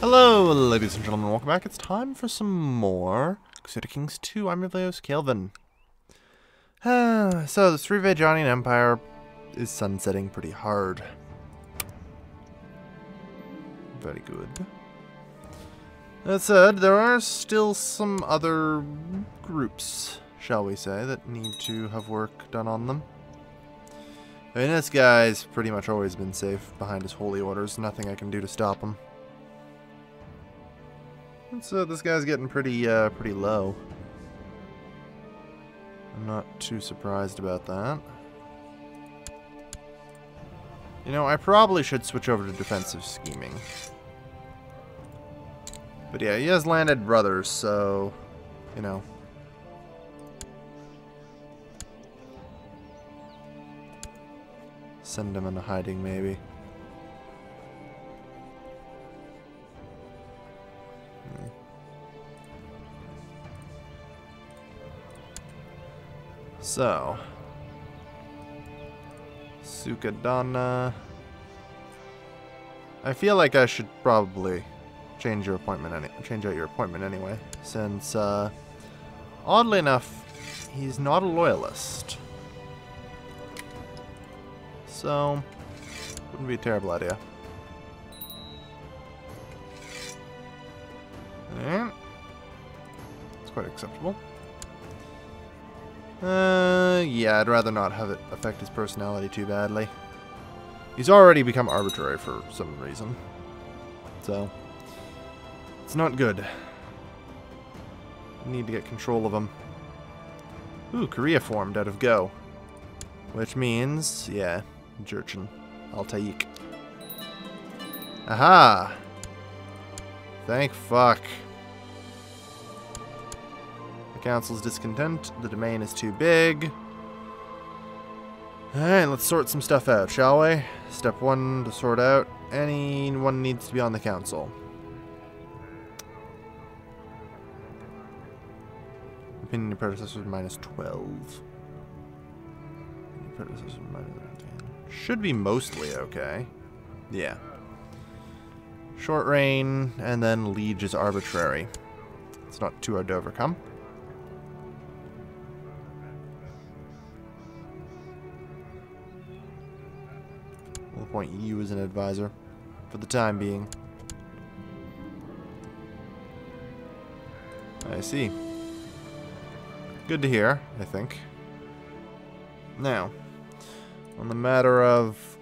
Hello, ladies and gentlemen, welcome back. It's time for some more Crusader Kings 2. I'm your host, Calvin. So, the Srivajanian Empire is sunsetting pretty hard. Very good. That said, there are still some other groups, shall we say, that need to have work done on them. I mean, this guy's pretty much always been safe behind his holy orders. Nothing I can do to stop him. So this guy's getting pretty low. I'm not too surprised about that. You know, I probably should switch over to defensive scheming. But yeah, he has landed brothers, so, you know. Send him into hiding, maybe. So, Sukadana. I feel like I should probably change your appointment change out your appointment anyway, since oddly enough, he's not a loyalist. So, wouldn't be a terrible idea. Alright. It's quite acceptable. Yeah, I'd rather not have it affect his personality too badly. He's already become arbitrary for some reason. So, it's not good. Need to get control of him. Ooh, Korea formed out of Go. Which means, yeah, Jurchen. Altaik. Aha! Thank fuck. The council's discontent. The domain is too big. Alright, let's sort some stuff out, shall we? Step 1 to sort out. Anyone needs to be on the council. Opinion of predecessors minus 12. Predecessors minus 10. Should be mostly okay. Yeah. Short reign, and then liege is arbitrary. It's not too hard to overcome. We'll appoint you as an advisor for the time being. I see. Good to hear, I think. Now, on the matter of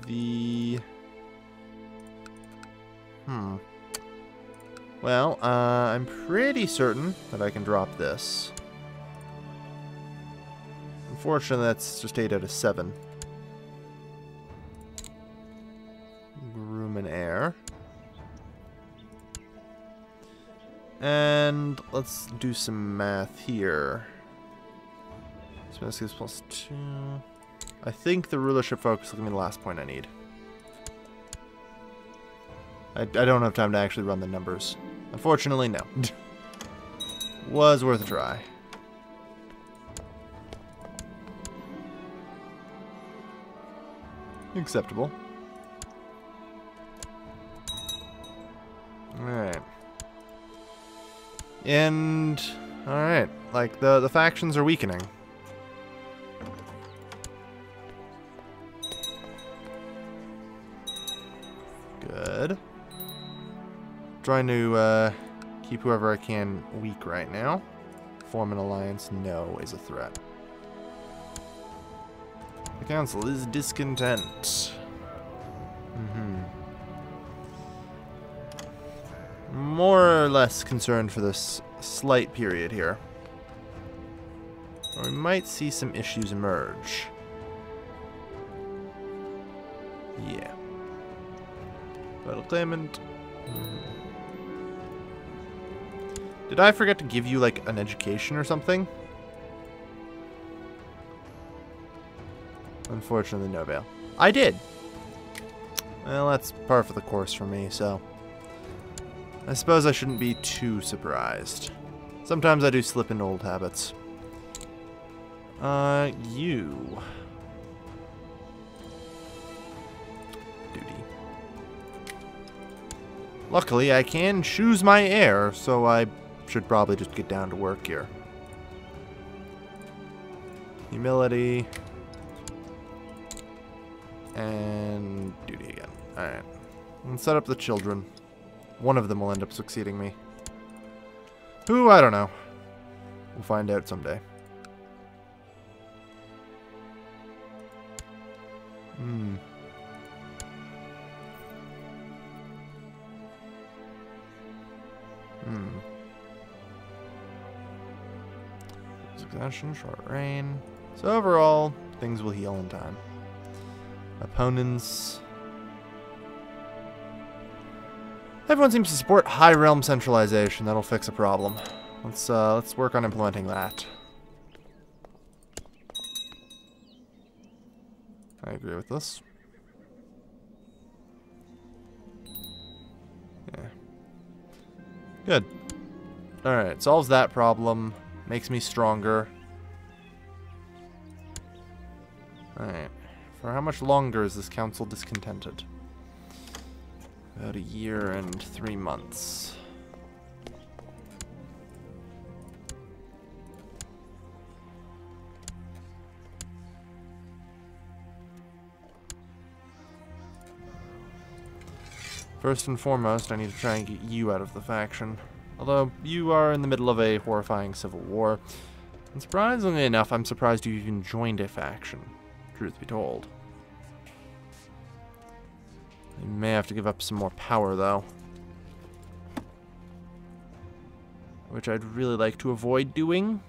the... Well, I'm pretty certain that I can drop this. Unfortunately, that's just 8 out of 7. Groom and heir. And let's do some math here. So this gives +2. I think the rulership focus will give me the last point I need. I don't have time to actually run the numbers. Unfortunately, no. Was worth a try. Acceptable. Alright. And... Alright. Like, the factions are weakening. Good. Trying to keep whoever I can weak right now. Form an alliance, no, is a threat. The council is discontent. More or less concerned for this slight period here. Or we might see some issues emerge. Yeah. Battle claimant. Did I forget to give you, like, an education or something? Unfortunately, no avail. I did! Well, that's par for the course for me, so... I suppose I shouldn't be too surprised. Sometimes I do slip into old habits. You... Luckily, I can choose my heir, so I should probably just get down to work here. Humility. And duty again. Alright. Let's set up the children. One of them will end up succeeding me. Who? I don't know. We'll find out someday. Succession, short reign. So overall, things will heal in time. Opponents. Everyone seems to support high realm centralization. That'll fix a problem. Let's work on implementing that. I agree with this. Yeah. Good. Alright, solves that problem. Makes me stronger. Alright. For how much longer is this council discontented? About a year and 3 months. First and foremost, I need to try and get you out of the faction. Although, you are in the middle of a horrifying civil war. And surprisingly enough, I'm surprised you even joined a faction, truth be told. You may have to give up some more power, though. Which I'd really like to avoid doing.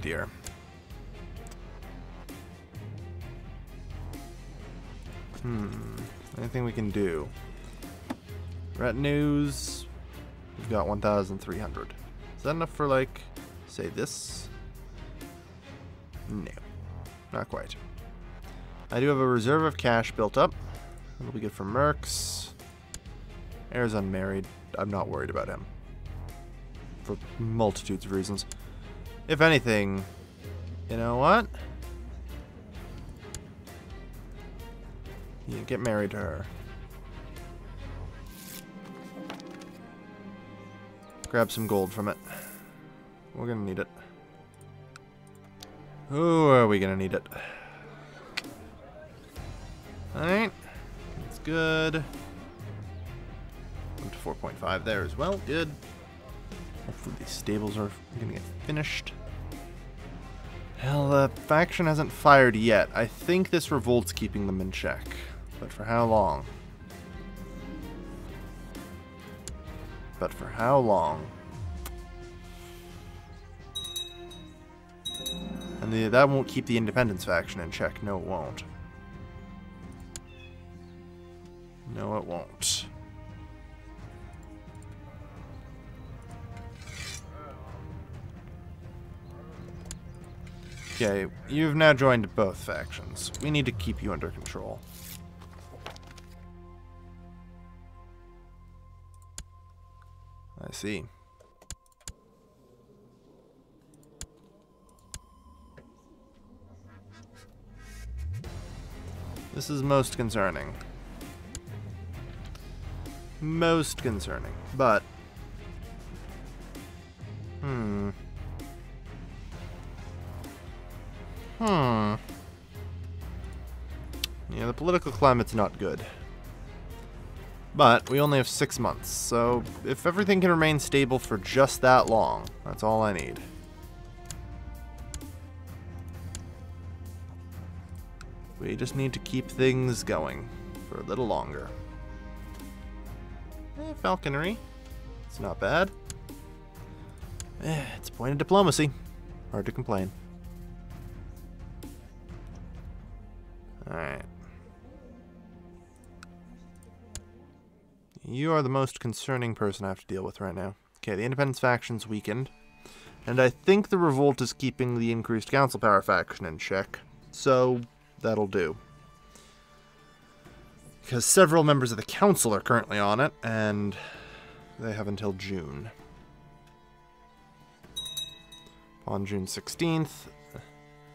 Dear. Anything we can do? Retinues. We've got 1,300. Is that enough for, like, say this? No. Not quite. I do have a reserve of cash built up. That'll be good for mercs. Heir's unmarried. I'm not worried about him. For multitudes of reasons. If anything, you know what? You get married to her. Grab some gold from it. We're gonna need it. Who are we gonna need it? Alright. That's good. Up to 4.5 there as well. Good. Hopefully these stables are gonna get finished. Hell, the faction hasn't fired yet. I think this revolt's keeping them in check. But for how long? But for how long? And that won't keep the independence faction in check. No, it won't. No, it won't. Okay, you've now joined both factions. We need to keep you under control. I see. This is most concerning. Most concerning. But... Yeah, the political climate's not good. But we only have 6 months, so if everything can remain stable for just that long, that's all I need. We just need to keep things going for a little longer. Falconry. It's not bad. It's a point of diplomacy. Hard to complain. Alright. You are the most concerning person I have to deal with right now. Okay, the Independence faction's weakened. And I think the revolt is keeping the increased council power faction in check. So, that'll do. Because several members of the council are currently on it, and they have until June. On June 16th,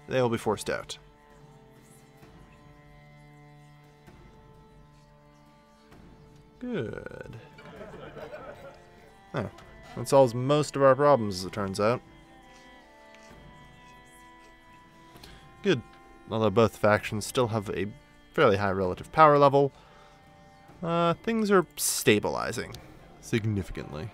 they will be forced out. Good. Oh, that solves most of our problems, as it turns out. Good. Although both factions still have a fairly high relative power level, things are stabilizing significantly.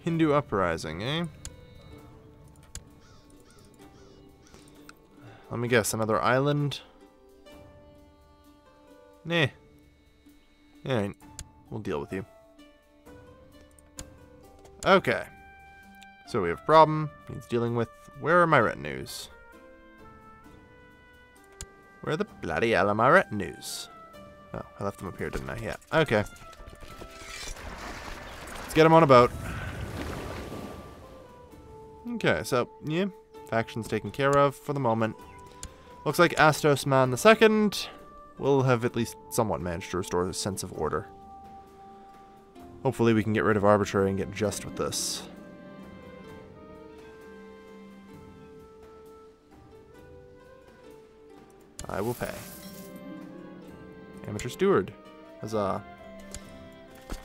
Hindu uprising, eh? Let me guess, another island? Nah. Alright, we'll deal with you. Okay. So we have a problem, needs dealing with. Where are my retinues? Where the bloody hell are my retinues? Oh, I left them up here, didn't I? Yeah. Okay. Let's get them on a boat. Okay, so, yeah. Faction's taken care of for the moment. Looks like Astos Man II will have at least somewhat managed to restore a sense of order. Hopefully we can get rid of arbitrary and get just with this. I will pay. Amateur Steward. Huzzah.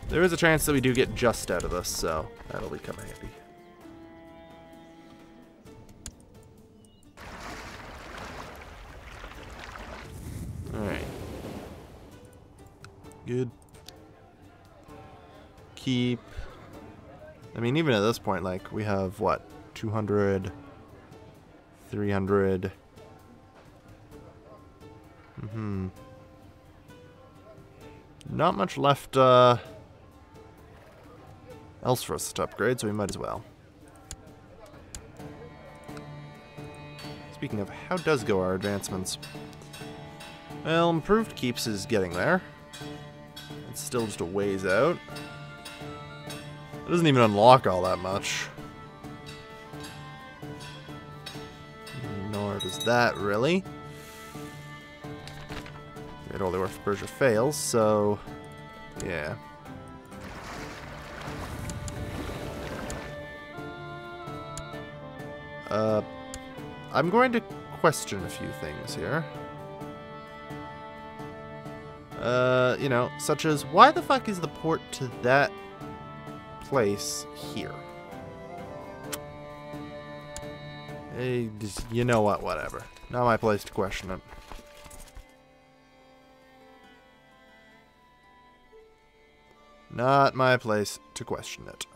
There is a chance that we do get just out of this, so that'll be kind of handy. Alright. Good. Keep. I mean, even at this point, like, we have, what, 200, 300. Not much left, else for us to upgrade, so we might as well. Speaking of, how does go our advancements? Well, improved keeps is getting there. It's still just a ways out. It doesn't even unlock all that much. Nor does that, really. Great Holy War for Persia fails, so... yeah. I'm going to question a few things here. You know, such as, why the fuck is the port to that place here? You know what, whatever. Not my place to question it. Not my place to question it.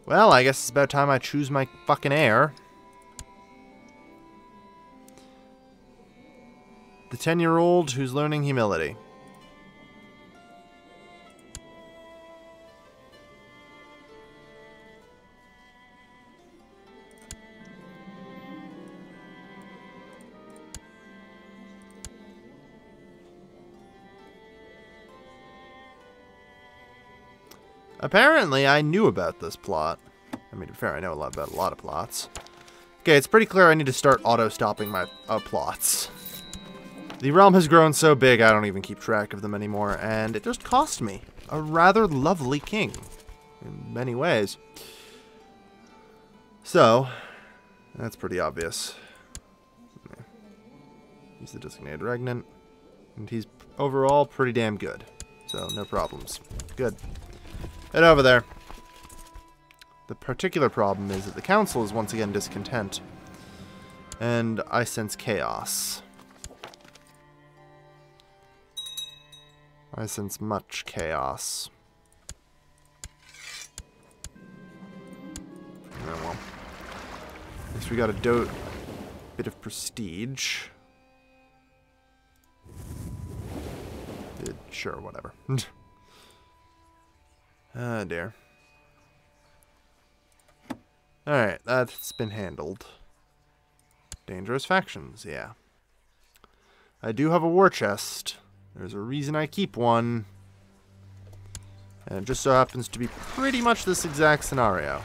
Well, I guess it's about time I choose my fucking heir. The 10-year-old who's learning humility. Apparently, I knew about this plot. I mean, to be fair, I know about a lot of plots. Okay, it's pretty clear I need to start auto-stopping my plots. The realm has grown so big, I don't even keep track of them anymore, and it just cost me a rather lovely king, in many ways. So, that's pretty obvious. He's the designated regnant, and he's overall pretty damn good, so no problems. Good. Head over there. The particular problem is that the council is once again discontent, and I sense chaos. I sense much chaos. Oh well. At least we got a bit of prestige. Sure, whatever. Ah, dear. Alright, that's been handled. Dangerous factions, yeah. I do have a war chest. There's a reason I keep one. And it just so happens to be pretty much this exact scenario.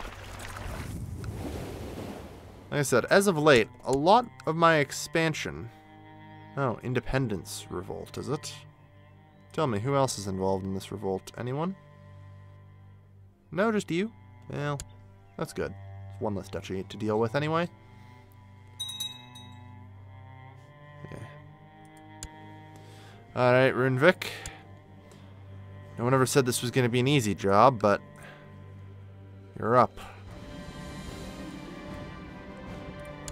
Like I said, as of late, a lot of my expansion... Oh, Independence Revolt, is it? Tell me, who else is involved in this revolt? Anyone? No, just you? Well, that's good. It's one less duchy to deal with anyway. Yeah. Alright, Runevik. No one ever said this was going to be an easy job, but you're up.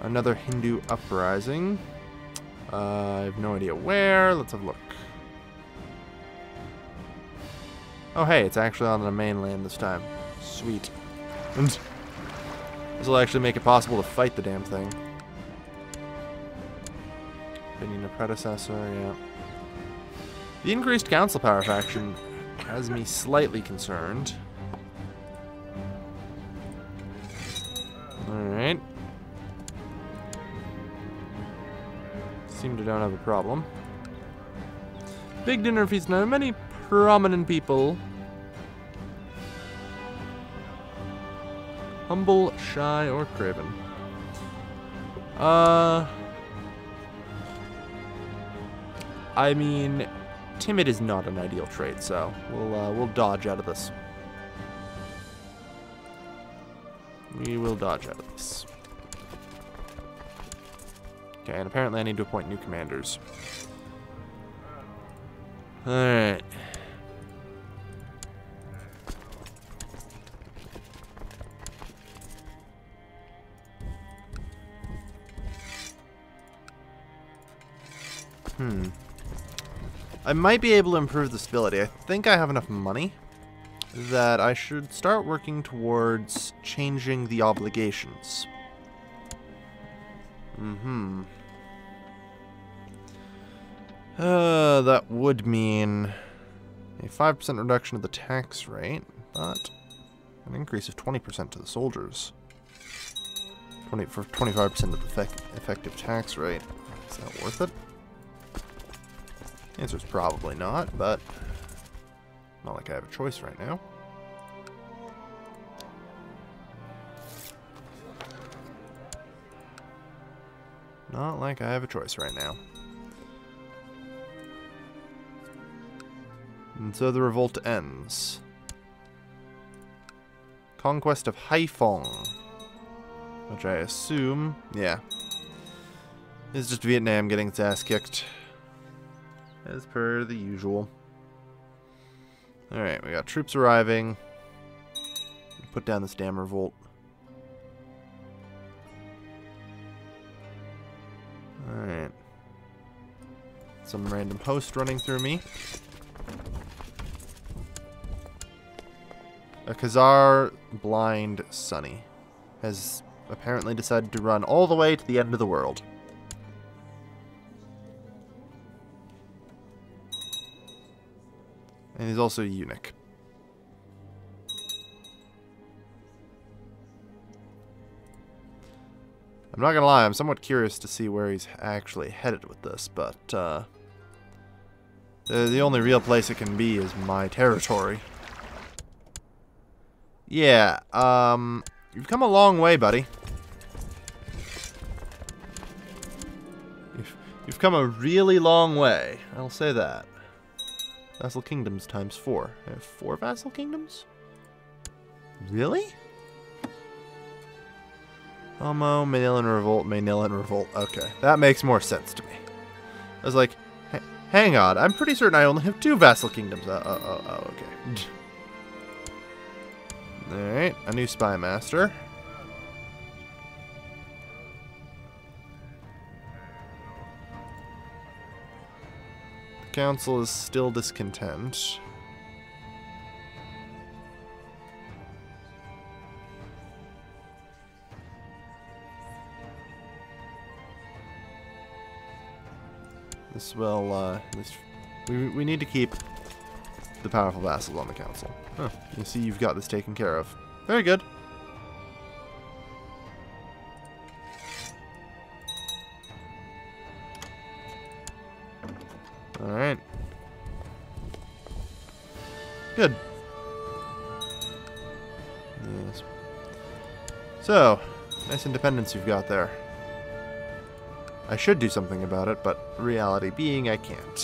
Another Hindu uprising. I have no idea where. Let's have a look. Oh, hey, it's actually on the mainland this time. Sweet. This will actually make it possible to fight the damn thing. Opinion of predecessor, yeah. The increased council power faction has me slightly concerned. Alright. Seem to don't have a problem. Big dinner feast now. Many prominent people. Humble, shy, or craven. I mean, timid is not an ideal trait, so we'll dodge out of this. We will dodge out of this. Okay, and apparently I need to appoint new commanders. Alright. I might be able to improve the stability. I think I have enough money that I should start working towards changing the obligations. That would mean a 5% reduction of the tax rate, but an increase of 20% to the soldiers. For 25% of the effective tax rate. Is that worth it? The answer is probably not, but not like I have a choice right now. Not like I have a choice right now. And so the revolt ends. Conquest of Haiphong. Which I assume, yeah, is just Vietnam getting its ass kicked. As per the usual. Alright, we got troops arriving. Put down this damn revolt. Alright. Some random host running through me. A Khazar blind Sonny has apparently decided to run all the way to the end of the world. And he's also a eunuch. I'm not gonna lie, I'm somewhat curious to see where he's actually headed with this, but the only real place it can be is my territory. Yeah, you've come a long way, buddy. You've come a really long way, I'll say that. Vassal kingdoms times 4. I have 4 vassal kingdoms? Really? Homo, Manila and Revolt, Manila and Revolt. Okay, that makes more sense to me. I was like, hang on, I'm pretty certain I only have 2 vassal kingdoms. Okay. Alright, a new spy master. The council is still discontent. This will, at least we need to keep the powerful vassals on the council. Huh, you see you've got this taken care of. Very good. Alright. Good. Yes. So, nice independence you've got there. I should do something about it, but reality being, I can't.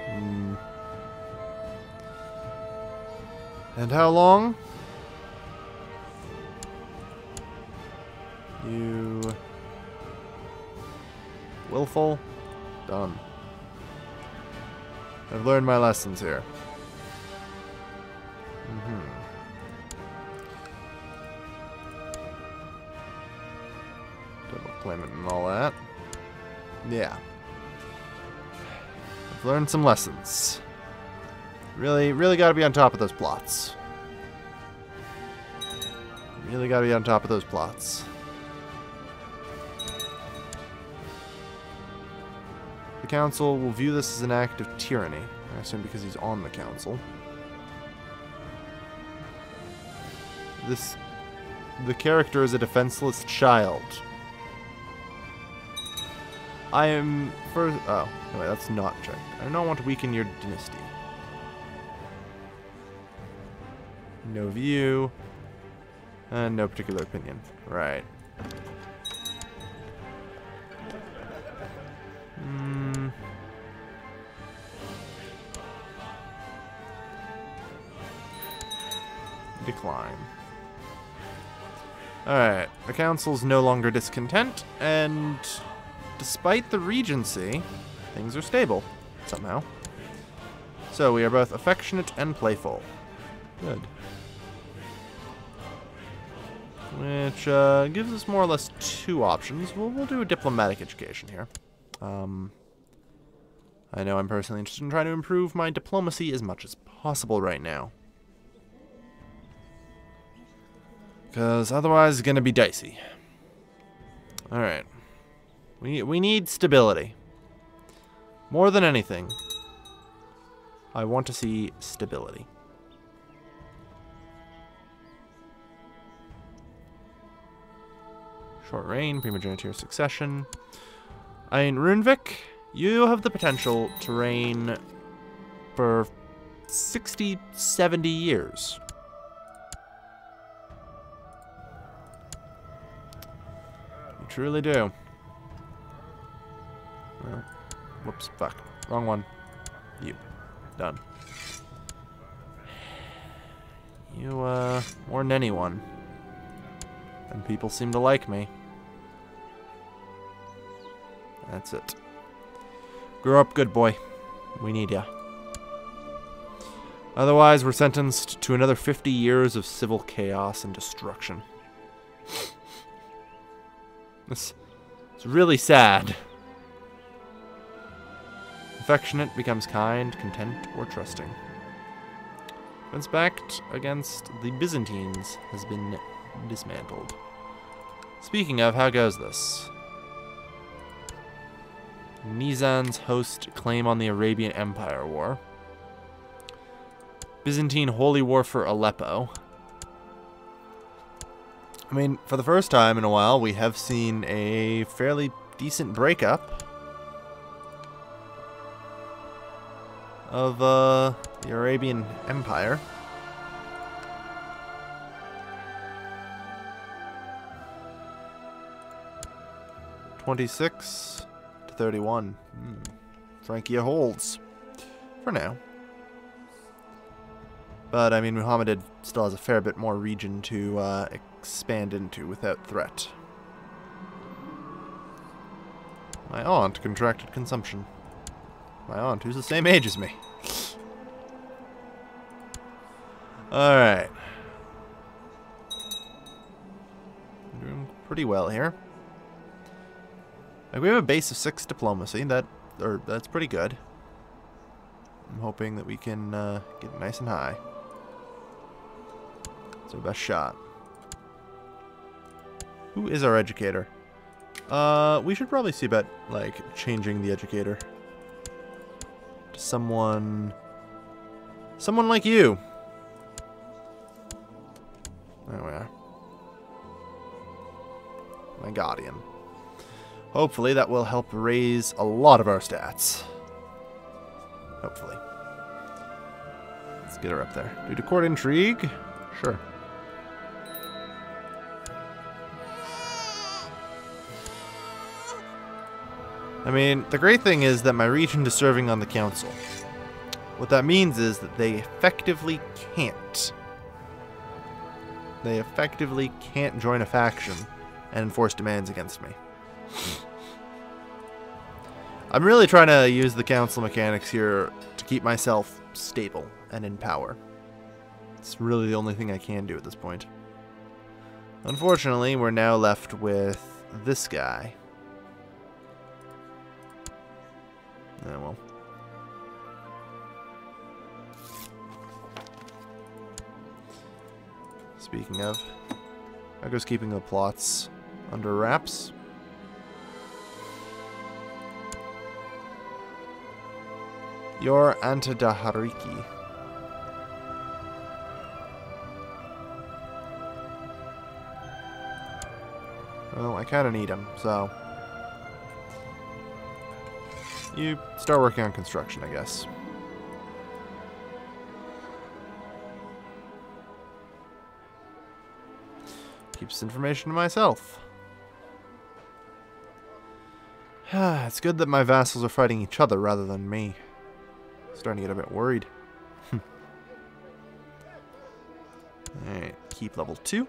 Hmm. And how long? You... willful? Done. I've learned my lessons here. Double claimant and all that. Yeah. I've learned some lessons. Really gotta be on top of those plots. Really gotta be on top of those plots. The council will view this as an act of tyranny. I assume because he's on the council. The character is a defenseless child. I am first. Oh, anyway, that's not checked. I do not want to weaken your dynasty. No view. And no particular opinion. Right. Decline. Alright, the council's no longer discontent, and despite the regency, things are stable, somehow. So we are both affectionate and playful. Good. Which gives us more or less two options. We'll do a diplomatic education here. I know I'm personally interested in trying to improve my diplomacy as much as possible right now. Because otherwise it's going to be dicey. Alright. We need stability. More than anything, I want to see stability. Short reign, primogeniture succession. In Runevik, you have the potential to reign for 60, 70 years. You truly do. Well, whoops, fuck. Wrong one. You. Done. You, more than anyone. And people seem to like me. That's it. Grow up good, boy. We need ya. Otherwise, we're sentenced to another 50 years of civil chaos and destruction. It's really sad. Affectionate becomes kind, content, or trusting. Defense backed against the Byzantines has been dismantled. Speaking of, how goes this? Nizan's host claim on the Arabian Empire War. Byzantine Holy War for Aleppo. I mean, for the first time in a while, we have seen a fairly decent breakup of the Arabian Empire. (26 to 31). Francia holds. For now. But, I mean, Muhammad still has a fair bit more region to expand into without threat. My aunt contracted consumption. My aunt, who's the same age as me. Alright. Doing pretty well here. Like, we have a base of 6 diplomacy. That's pretty good. I'm hoping that we can get nice and high. It's our best shot. Who is our educator? We should probably see about, like, changing the educator to someone like you. There we are. My guardian. Hopefully that will help raise a lot of our stats. Hopefully. Let's get her up there. Due to court intrigue? Sure. I mean, the great thing is that my regent is serving on the council. What that means is that they effectively can't. They effectively can't join a faction and enforce demands against me. I'm really trying to use the council mechanics here to keep myself stable and in power. It's really the only thing I can do at this point. Unfortunately, we're now left with this guy. Oh well. Speaking of, I goes keeping the plots under wraps. You're Antadahariki. Well, I kind of need him, so you start working on construction, I guess. Keeps information to myself. It's good that my vassals are fighting each other rather than me. Starting to get a bit worried. Alright, keep level 2.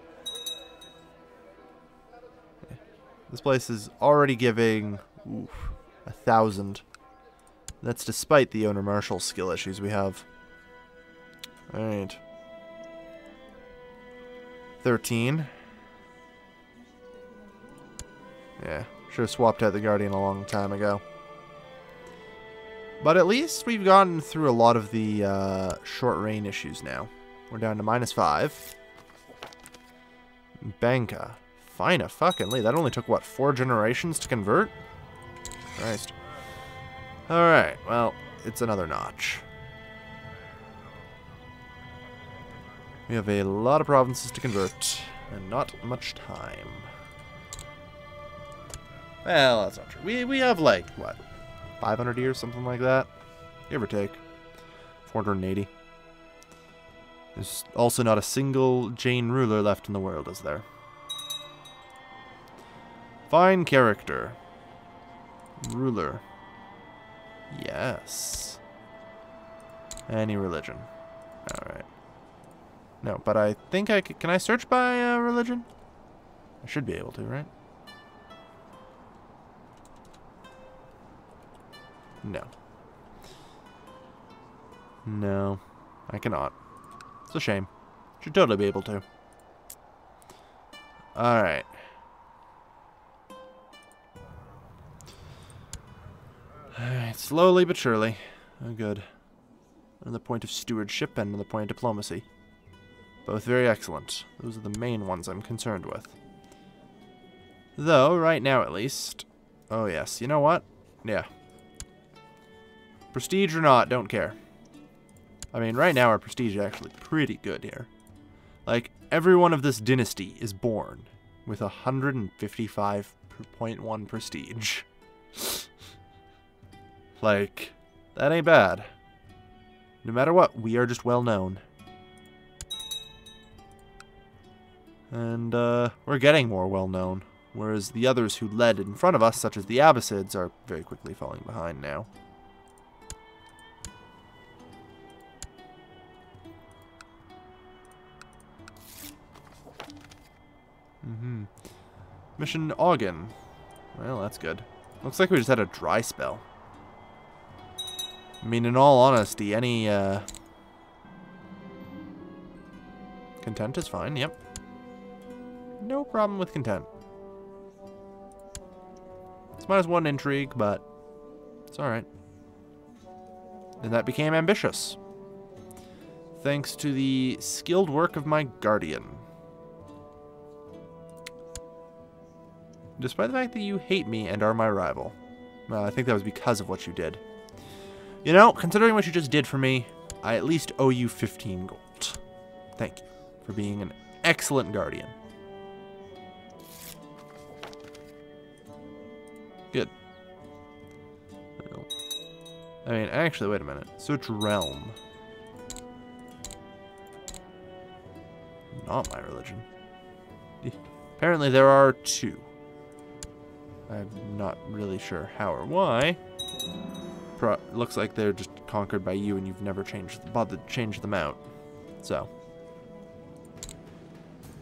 Okay. This place is already giving 1,000. That's despite the owner marshal skill issues we have. Alright. 13. Yeah, should have swapped out the Guardian a long time ago. But at least we've gotten through a lot of the short rain issues now. We're down to -5. Banka. Fina fucking Lee. That only took, what, 4 generations to convert? Christ. Alright, well, it's another notch. We have a lot of provinces to convert, and not much time. Well, that's not true. We have, like, what, 500 years, something like that? Give or take. 480. There's also not a single Jain ruler left in the world, is there? Fine character. Ruler. Yes. Any religion. Alright. No, but I think I can I search by religion? I should be able to, right? No. No, I cannot. It's a shame. Should totally be able to. Alright. Alright, slowly but surely. Oh, good. On the point of stewardship and on the point of diplomacy. Both very excellent. Those are the main ones I'm concerned with. Though, right now at least... Oh yes, you know what? Yeah. Prestige or not, don't care. I mean, right now our prestige is actually pretty good here. Like, everyone of this dynasty is born with 155.1 prestige. Like, that ain't bad. No matter what, we are just well known. And, we're getting more well known. Whereas the others who led in front of us, such as the Abbasids, are very quickly falling behind now. Mission Ogden. Well, that's good. Looks like we just had a dry spell. I mean, in all honesty, any, content is fine, yep. No problem with content. It's -1 intrigue, but it's alright. And that became ambitious. Thanks to the skilled work of my guardian. Despite the fact that you hate me and are my rival. Well, I think that was because of what you did. You know, considering what you just did for me, I at least owe you 15 gold. Thank you for being an excellent guardian. Good. I mean, actually, wait a minute. Search realm. not my religion. Apparently there are 2. I'm not really sure how or why. Looks like they're just conquered by you and you've never bothered to change them out. So.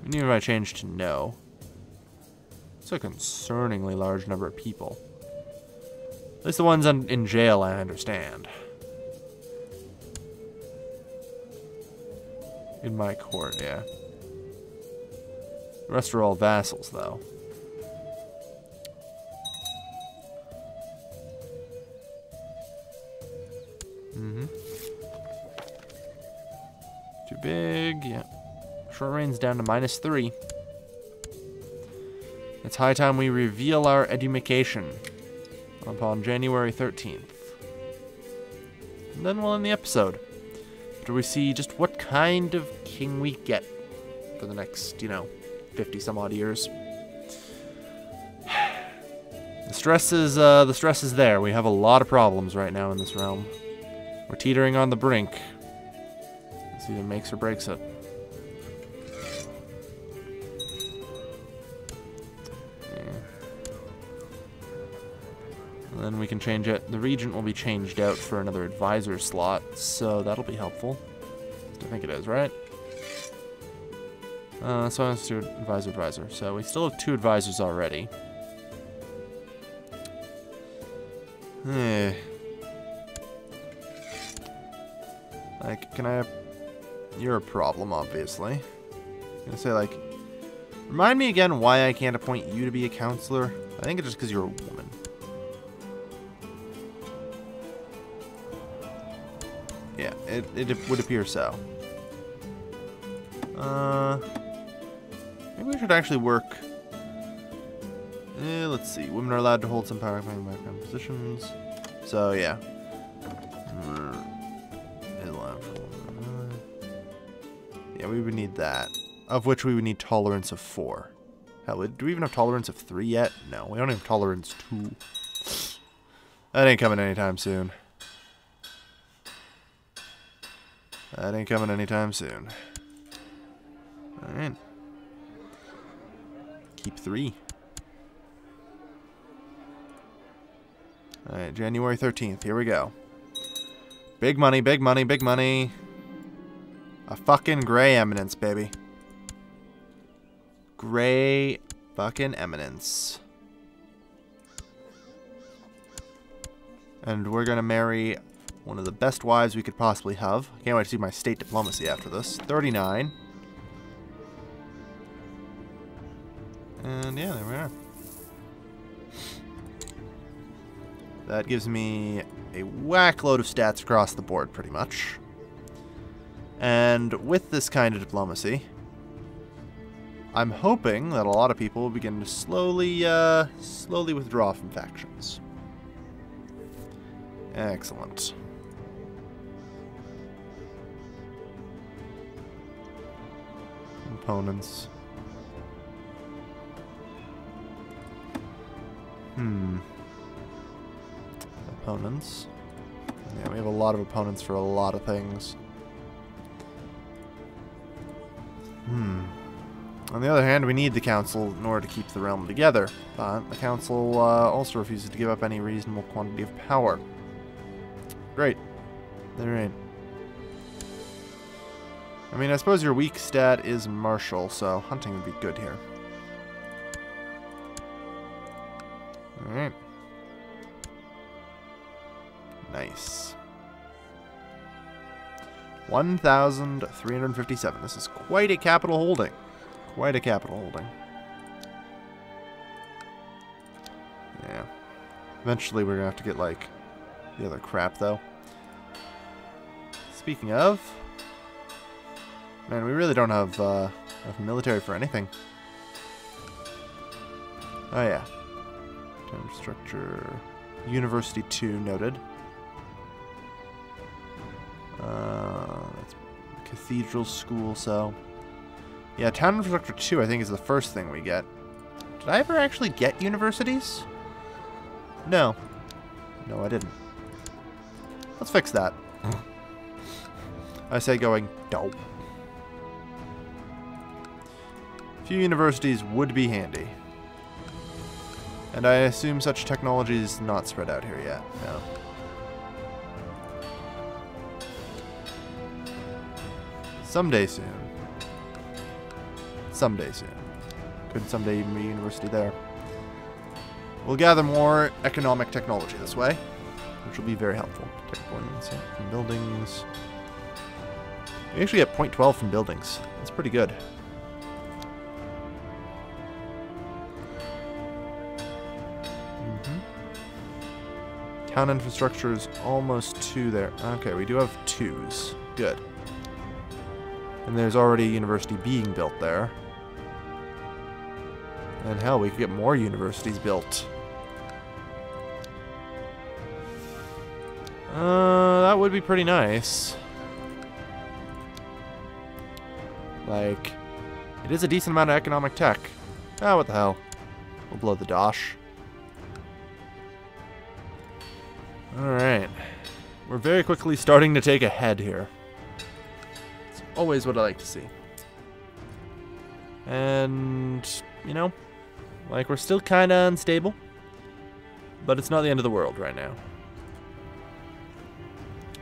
Even if I change to no. It's a concerningly large number of people. At least the ones in jail I understand. In my court, yeah. The rest are all vassals, though. Too big, yeah. Short range down to -3. It's high time we reveal our edumacation upon January 13th. And then we'll end the episode. After we see just what kind of king we get for the next, 50 some odd years. The stress is there. We have a lot of problems right now in this realm. We're teetering on the brink. This either makes or breaks it. And then we can change it. The regent will be changed out for another advisor slot, so that'll be helpful. I think it is, right? So let's do advisor. So we still have 2 advisors already. Like, can I have... You're a problem, obviously. I'm gonna say, like... Remind me again why I can't appoint you to be a counselor. I think it's just because you're a woman. Yeah, it would appear so. Maybe we should actually work... let's see. Women are allowed to hold some power background positions. So, yeah. Yeah, we would need that. Of which we would need tolerance of 4. Hell, do we even have tolerance of 3 yet? No, we don't have tolerance 2. That ain't coming anytime soon. That ain't coming anytime soon. Alright. Keep 3. Alright, January 13th. Here we go. Big money, big money, big money. A fucking gray eminence, baby. Gray fucking eminence. And we're gonna marry one of the best wives we could possibly have. I can't wait to see my state diplomacy after this. 39. And yeah, there we are. That gives me a whack load of stats across the board, pretty much. And with this kind of diplomacy, I'm hoping that a lot of people will begin to slowly withdraw from factions. Excellent. Opponents. Opponents. Yeah, we have a lot of opponents for a lot of things. On the other hand, we need the council in order to keep the realm together, but the council also refuses to give up any reasonable quantity of power. Great. Alright. I mean, I suppose your weak stat is martial, so hunting would be good here. Alright. Nice. 1,357. This is quite a capital holding. Quite a capital holding. Yeah. Eventually we're gonna have to get, like, the other crap, though. Speaking of... Man, we really don't have enough military for anything. Oh, yeah. Infrastructure... University 2 noted. That's Cathedral School, so... Yeah, Town Infrastructure 2, I think, is the first thing we get. Did I ever actually get universities? No. No, I didn't. Let's fix that. I say going, dope. A few universities would be handy. And I assume such technology is not spread out here yet. No. Someday soon. Someday soon. Could someday even be a university there. We'll gather more economic technology this way, which will be very helpful. Tech points from buildings. We actually get 0.12 from buildings. That's pretty good. Town infrastructure is almost 2 there. Okay, we do have 2s. Good. And there's already a university being built there. And hell, we could get more universities built. That would be pretty nice. Like, it is a decent amount of economic tech. Ah, what the hell. We'll blow the dosh. Alright. We're very quickly starting to take a head here. It's always what I like to see. And, you know, like, we're still kind of unstable. But it's not the end of the world right now.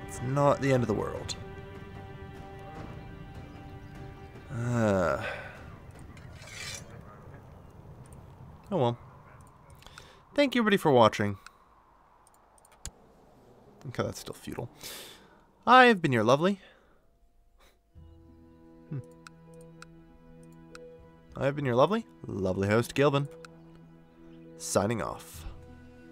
It's not the end of the world. Oh well. Thank you everybody for watching. Okay, that's still futile. I've been your lovely. I've been your lovely host, Gilvin. Signing off.